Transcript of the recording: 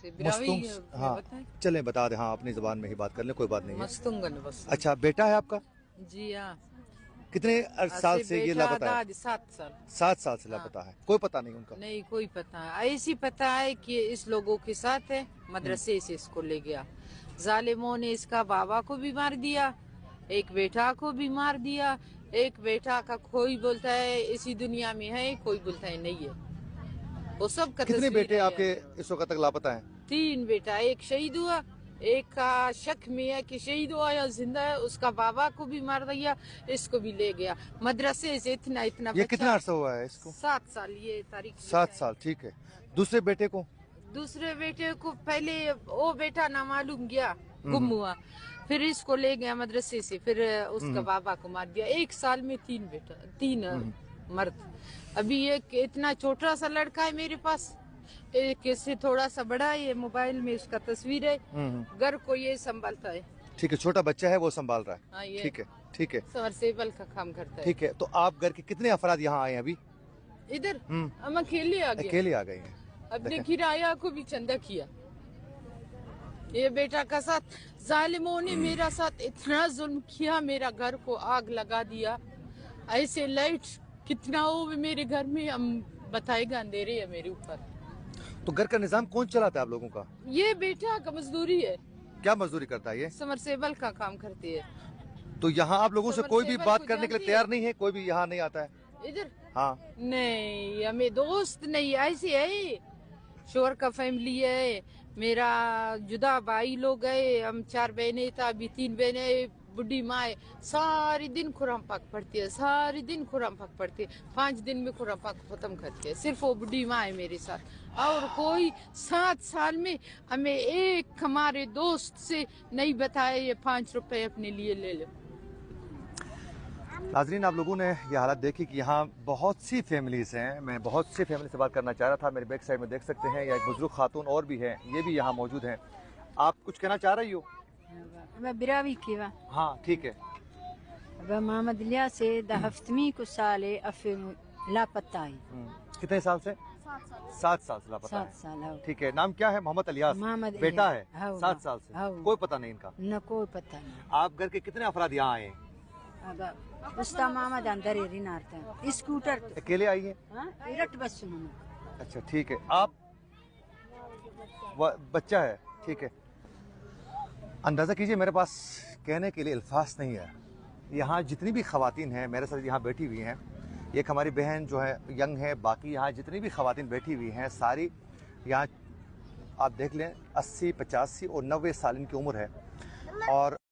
मस्तूंग, हाँ चलें बता दें, हाँ अपनी जबान में ही बात कर लें, कोई बात नहीं है। मस्तूंगन बस। अच्छा, बेटा है आपका? जी हाँ। कितने साल से ये लापता है? 7 साल। 7 साल से लापता है, कोई पता नहीं उनका? नहीं कोई पता है, ऐसी पता है कि इस लोगों के साथ है, मदरसे से इसको ले गया। जालिमों ने इसका बाबा को भी मार दिया, एक बेटा को भी मार दिया। एक बेटा का कोई बोलता है इसी दुनिया में है, कोई बोलता है नहीं है। वो सब का कितने तस्वीर बेटे है। आपके इस वक्त तक लापता हैं? 3 बेटा, एक शहीद हुआ, एक का शक में है कि शहीद हुआ या जिंदा है, उसका बाबा को भी मार दिया, इसको भी ले गया मदरसे से। इतना ये कितना अरसा हुआ है इसको? 7 साल, ये तारीख 7 साल, ठीक है। दूसरे बेटे को? दूसरे बेटे को पहले वो बेटा नामालूम गया, गुम हुआ, फिर इसको ले गया मदरसे से, फिर उसका बाबा को मार दिया। 1 साल में 3 मर्द। अभी एक इतना छोटा सा लड़का है मेरे पास, एक इससे थोड़ा सा बड़ा है, ये मोबाइल में उसका तस्वीर है। घर को ये संभालता है। ठीक है, छोटा बच्चा है वो संभाल रहा है। हाँ, ये ठीक है, ठीक है। समरसेबल का काम करता है। ठीक है, तो आप घर के कितने अफराद यहाँ आए हैं अभी? इधर हम अकेले आ गए। अकेले आ गए हैं? अपने किराया को भी चंदा किया। ये बेटा का साथ जालिमों ने मेरा साथ इतना जुल्म किया, मेरा घर को आग लगा दिया। ऐसे लाइट कितना हो मेरे घर में, हम बताएगा, अंधेरे है मेरे ऊपर। तो घर का निजाम कौन चलाता है आप लोगों का? ये बेटा का मजदूरी है। क्या मजदूरी करता है ये? समरसेबल का काम करती है। तो यहाँ आप लोगों से कोई भी बात करने के लिए तैयार नहीं है? कोई भी यहाँ नहीं आता है इधर? हाँ नहीं, हमें दोस्त नहीं, ऐसे है। शोर का फैमिली है मेरा, जुदा भाई लोग है, हम 4 बहनें था, अभी 3 बहनें, बुढ़ी माँ है। सारी दिन कुरान पाक पढ़ती है, सारी दिन कुरान पाक पढ़ती है, 5 दिन में कुरान पाक खत्म करती है। सिर्फ वो बुढ़ी माँ है मेरे साथ, और कोई 7 साल में हमें एक हमारे दोस्त से नहीं बताया ये 5 रुपए अपने लिए ले लो। नाजरीन, आप लोगों ने ये हालत देखी कि यहाँ बहुत सी फैमिलीज हैं। मैं बहुत सी फैमिली से बात करना चाह रहा था। मेरे बैक साइड में देख सकते हैं, या एक बुजुर्ग खातून और भी है, ये भी यहाँ मौजूद हैं। आप कुछ कहना चाह रही हो? बिरावी की वा हाँ ठीक है। मोहम्मद लिया से हफ्तमी को साले लापता है। कितने साल से? 7 साल से लापता 7 साल है। ठीक है, नाम क्या है? मोहम्मद इलियास। बेटा है 7 साल से, कोई पता नहीं इनका? न कोई पता नहीं। आप घर के कितने अफराद यहाँ आए हैं? उस्ता मोहम्मद अंदर ही स्कूटर अकेले आई है? बस। अच्छा ठीक है। आप बच्चा है? ठीक है। अंदाज़ा कीजिए, मेरे पास कहने के लिए अल्फाज नहीं है। यहाँ जितनी भी ख़वातीन हैं मेरे साथ यहाँ बैठी हुई हैं, एक हमारी बहन जो है यंग है, बाकी यहाँ जितनी भी ख़वातीन बैठी हुई हैं सारी यहाँ आप देख लें 80, 85 और 90 साल इनकी उम्र है। और